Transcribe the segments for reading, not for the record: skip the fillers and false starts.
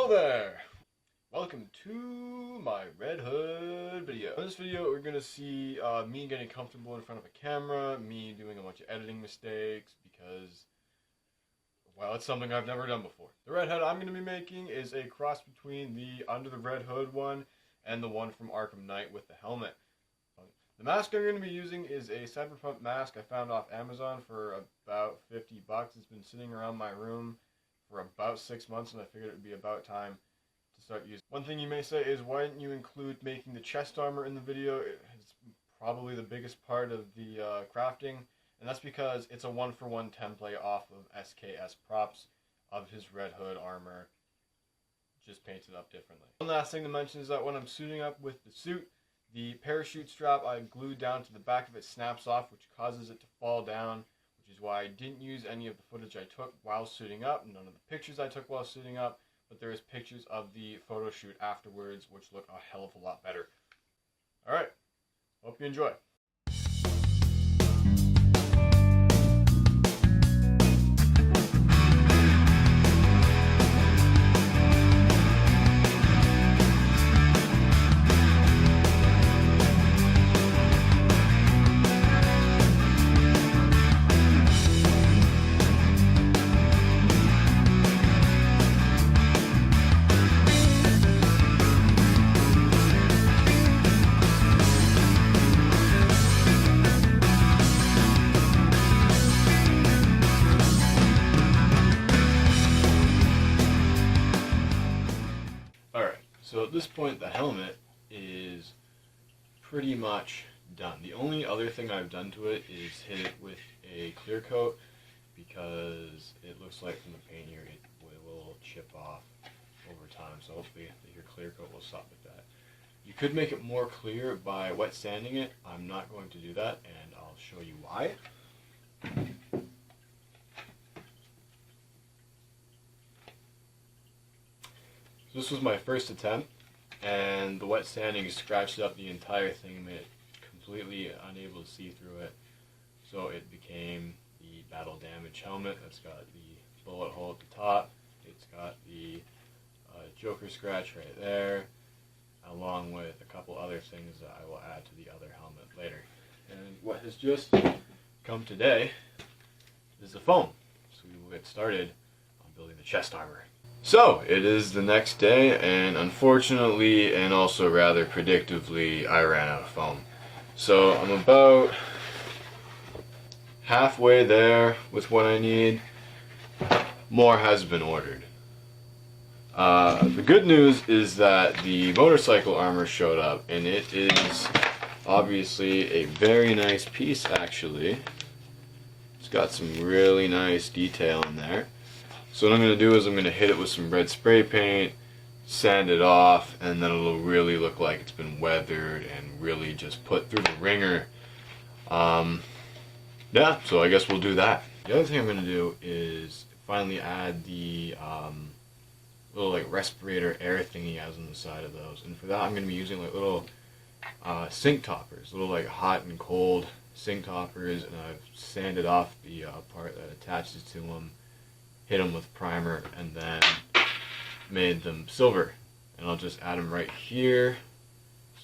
Hello there! Welcome to my Red Hood video. In this video we're going to see me getting comfortable in front of a camera, me doing a bunch of editing mistakes because, well, it's something I've never done before. The Red Hood I'm going to be making is a cross between the Under the Red Hood one and the one from Arkham Knight with the helmet. The mask I'm going to be using is a cyberpunk mask I found off Amazon for about $50. It's been sitting around my room for about 6 months, and I figured it would be about time to start using. One thing you may say is, why didn't you include making the chest armor in the video? It's probably the biggest part of the crafting, and that's because it's a 1-for-1 template off of SKS props of his Red Hood armor, just painted up differently. One last thing to mention is that when I'm suiting up with the suit, the parachute strap I glued down to the back of it snaps off, which causes it to fall down, which is why I didn't use any of the footage I took while suiting up, none of the pictures I took while suiting up, but there is pictures of the photo shoot afterwards, which look a hell of a lot better. Alright, hope you enjoy. So at this point, the helmet is pretty much done. The only other thing I've done to it is hit it with a clear coat, because it looks like from the paint here it will chip off over time. So hopefully your clear coat will stop with that. You could make it more clear by wet sanding it. I'm not going to do that, and I'll show you why. This was my first attempt, and the wet sanding scratched up the entire thing and made it completely unable to see through it. So it became the battle damage helmet that's got the bullet hole at the top. It's got the Joker scratch right there, along with a couple other things that I will add to the other helmet later. And what has just come today is the foam. So we will get started on building the chest armor. So, it is the next day, and unfortunately, and also rather predictably, I ran out of foam. So, I'm about halfway there with what I need. More has been ordered. The good news is that the motorcycle armor showed up, and it is obviously a very nice piece, actually. It's got some really nice detail in there. So what I'm going to do is I'm going to hit it with some red spray paint, sand it off, and then it'll really look like it's been weathered and really just put through the ringer. Yeah, so I guess we'll do that. The other thing I'm going to do is finally add the little like respirator air thing he has on the side of those. And for that I'm going to be using like little sink toppers, little like hot and cold sink toppers, and I've sanded off the part that attaches to them, hit them with primer, and then made them silver. And I'll just add them right here,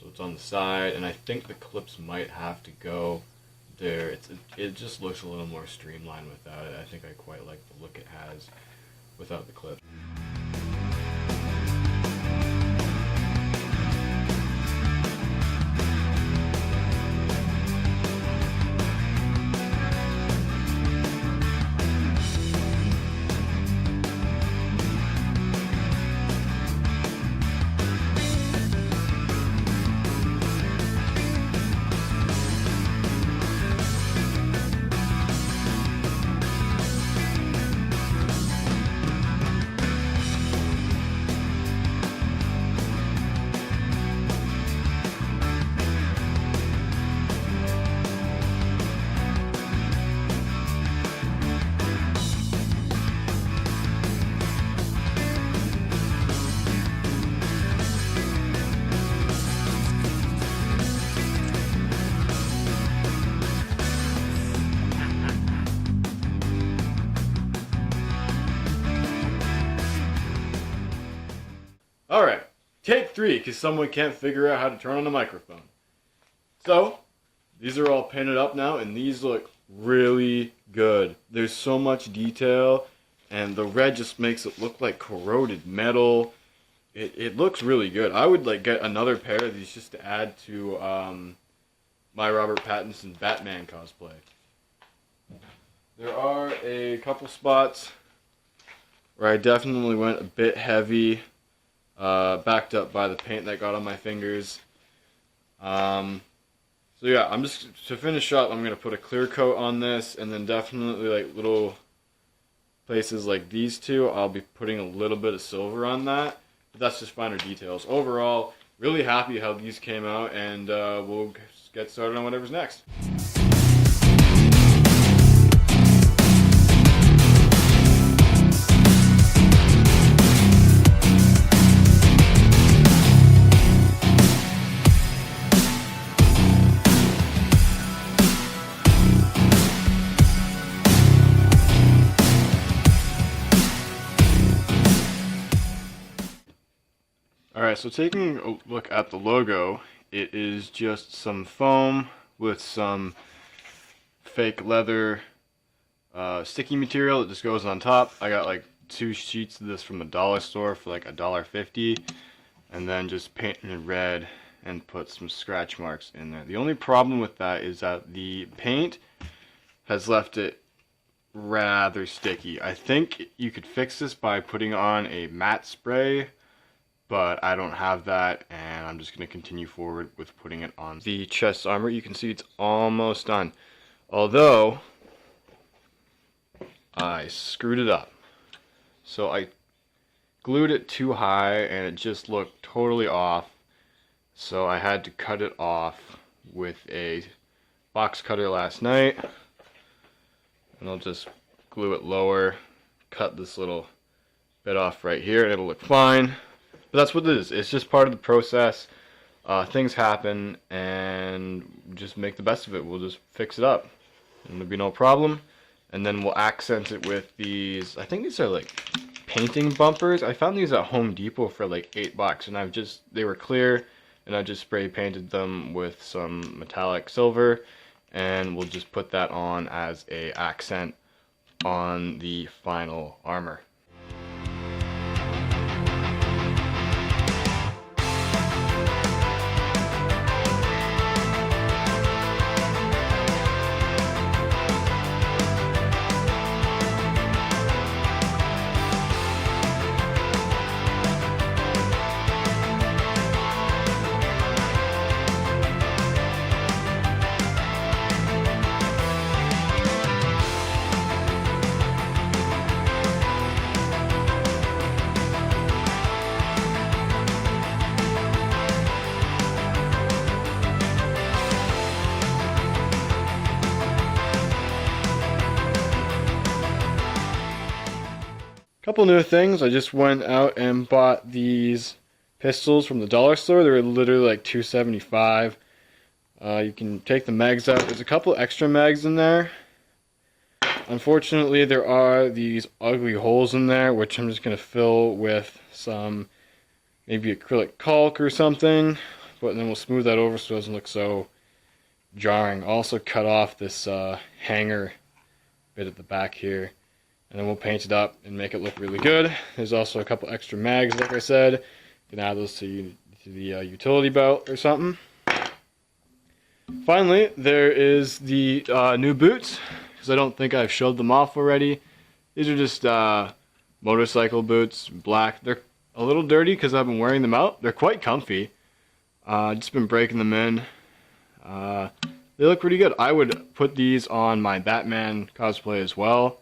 so it's on the side, and I think the clips might have to go there. It just looks a little more streamlined without it. I think I quite like the look it has without the clip. Alright, take 3, because someone can't figure out how to turn on a microphone. So, these are all painted up now, and these look really good. There's so much detail, and the red just makes it look like corroded metal. It looks really good. I would like get another pair of these just to add to my Robert Pattinson Batman cosplay. There are a couple spots where I definitely went a bit heavy, backed up by the paint that got on my fingers. So yeah, to finish up, I'm going to put a clear coat on this, and then definitely like little places like these two, I'll be putting a little bit of silver on that, but that's just finer details. Overall, really happy how these came out, and we'll get started on whatever's next. Alright, so taking a look at the logo, it is just some foam with some fake leather sticky material that just goes on top. I got like 2 sheets of this from the dollar store for like $1.50, and then just painted it red and put some scratch marks in there. The only problem with that is that the paint has left it rather sticky. I think you could fix this by putting on a matte spray, but I don't have that, and I'm just going to continue forward with putting it on the chest armor. You can see it's almost done, although I screwed it up. So I glued it too high and it just looked totally off, so I had to cut it off with a box cutter last night, and I'll just glue it lower, cut this little bit off right here, and it'll look fine. But that's what it is. It's just part of the process. Things happen, and just make the best of it. We'll just fix it up, and there'll be no problem. And then we'll accent it with these. I think these are like painting bumpers. I found these at Home Depot for like $8, and they were clear, and I just spray painted them with some metallic silver, and we'll just put that on as a accent on the final armor. Couple new things. I just went out and bought these pistols from the dollar store. They were literally like $2.75. You can take the mags out. There's a couple extra mags in there. Unfortunately, there are these ugly holes in there, which I'm just going to fill with some maybe acrylic caulk or something, but then we'll smooth that over so it doesn't look so jarring. Also cut off this hanger bit at the back here, and then we'll paint it up and make it look really good. There's also a couple extra mags, like I said. You can add those to the utility belt or something. Finally, there is the new boots, because I don't think I've showed them off already. These are just motorcycle boots, black. They're a little dirty because I've been wearing them out. They're quite comfy. Just been breaking them in. They look pretty good. I would put these on my Batman cosplay as well.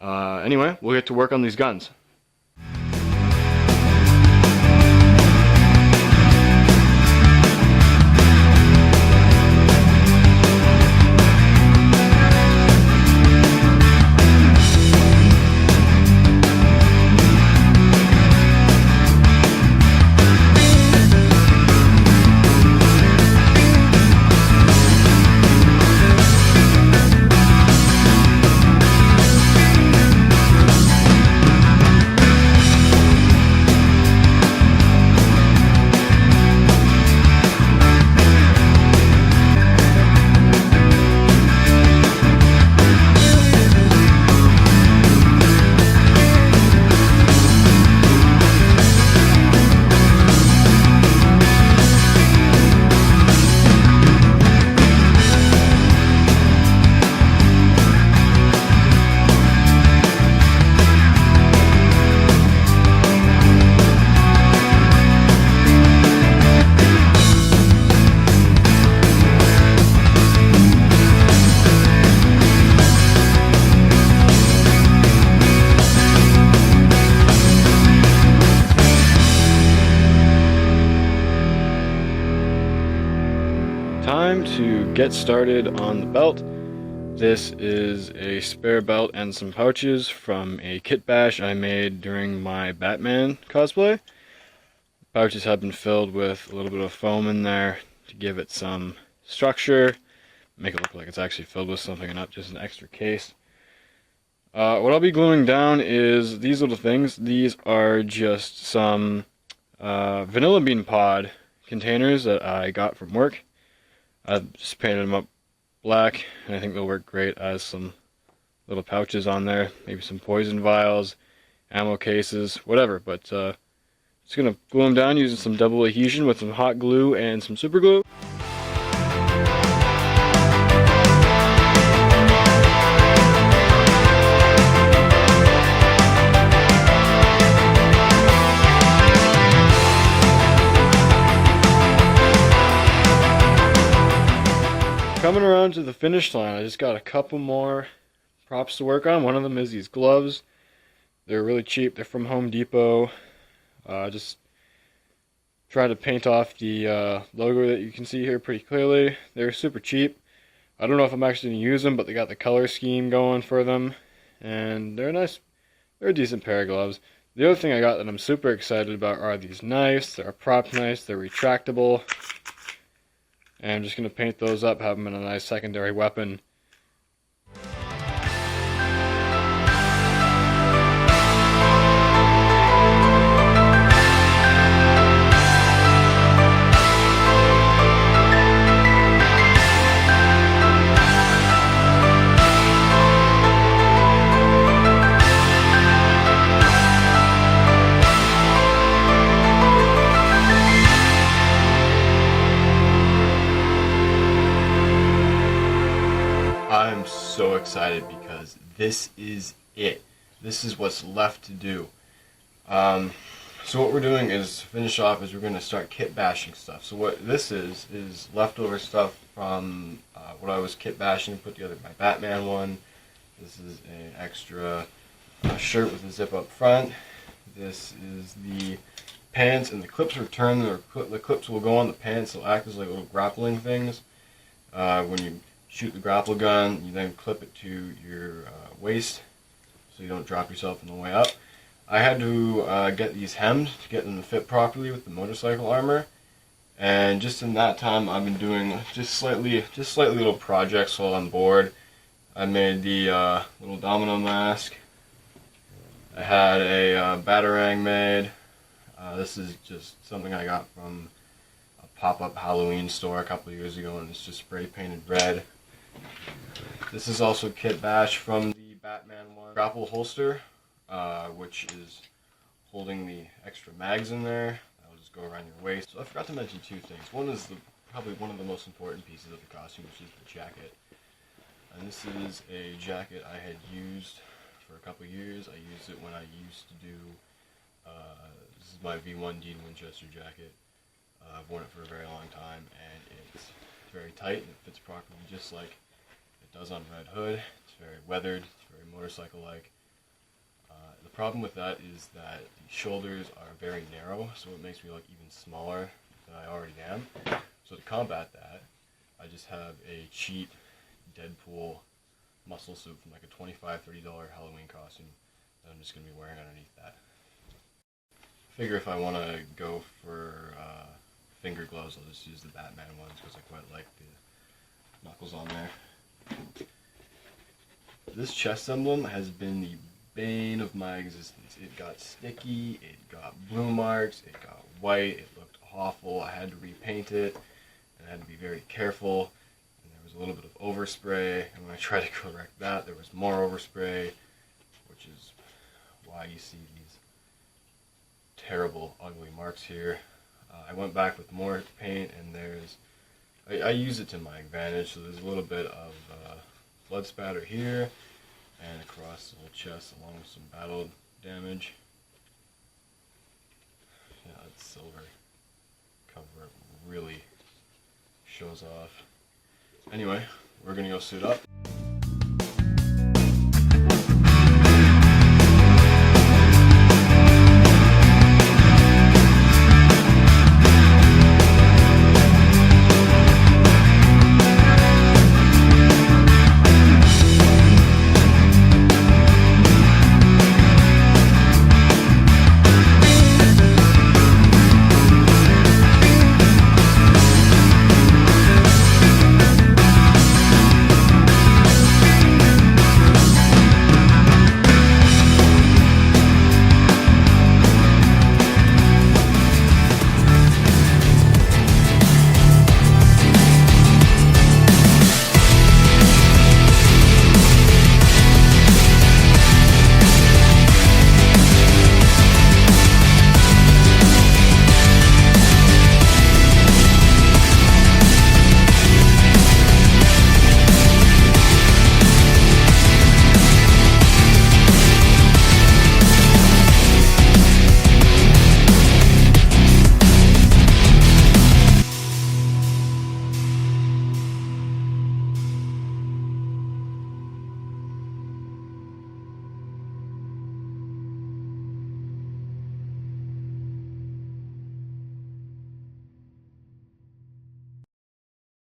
Anyway, we'll get to work on these guns. time to get started on the belt. This is a spare belt and some pouches from a kit bash I made during my Batman cosplay. Pouches have been filled with a little bit of foam in there to give it some structure, make it look like it's actually filled with something and not just an extra case. What I'll be gluing down is these little things. These are just some vanilla bean pod containers that I got from work. I just painted them up black, and I think they'll work great as some little pouches on there. Maybe some poison vials, ammo cases, whatever. But just gonna glue them down using some double adhesion with some hot glue and some super glue. Coming around to the finish line, I just got a couple more props to work on. One of them is these gloves. They're really cheap. They're from Home Depot. Just try to paint off the logo that you can see here pretty clearly. They're super cheap. I don't know if I'm actually going to use them, but they got the color scheme going for them. And they're nice. They're a decent pair of gloves. The other thing I got that I'm super excited about are these knives. They're a prop knives. They're retractable. And I'm just going to paint those up, have them in a nice secondary weapon. I'm so excited because this is it. This is what's left to do. So what we're doing is, to finish off, is we're going to start kit bashing stuff. So what this is leftover stuff from what I was kit bashing, put together my Batman one. This is an extra shirt with a zip up front. This is the pants, and the clips are turned. The clips will go on the pants. They'll act as like little grappling things. When you shoot the grapple gun, you then clip it to your waist so you don't drop yourself on the way up. I had to get these hemmed to get them to fit properly with the motorcycle armor, and just in that time I've been doing just slightly little projects while I'm bored. I made the little domino mask. I had a batarang made. This is just something I got from a pop-up Halloween store a couple of years ago, and it's just spray painted red. This is also kit bash from the Batman one. Grapple holster, which is holding the extra mags in there. That'll just go around your waist. So I forgot to mention two things. One is probably one of the most important pieces of the costume, which is the jacket. And this is a jacket I had used for a couple of years. I used it when I used to do, this is my V1D Winchester jacket. I've worn it for a very long time, and it's very tight and it fits properly just like it does on Red Hood. It's very weathered, it's very motorcycle-like. The problem with that is that the shoulders are very narrow, so it makes me look even smaller than I already am. So to combat that, I just have a cheap Deadpool muscle suit from like a $25, $30 Halloween costume that I'm just going to be wearing underneath that. I figure if I want to go for finger gloves, I'll just use the Batman ones because I quite like the knuckles on there. This chest emblem has been the bane of my existence. It got sticky, it got blue marks, it got white, it looked awful. I had to repaint it, and I had to be very careful. And there was a little bit of overspray, and when I tried to correct that, there was more overspray, which is why you see these terrible, ugly marks here. I went back with more paint, and I use it to my advantage, so there's a little bit of blood spatter here and across the whole chest, along with some battle damage. Yeah, that silver cover really shows off. Anyway, we're gonna go suit up.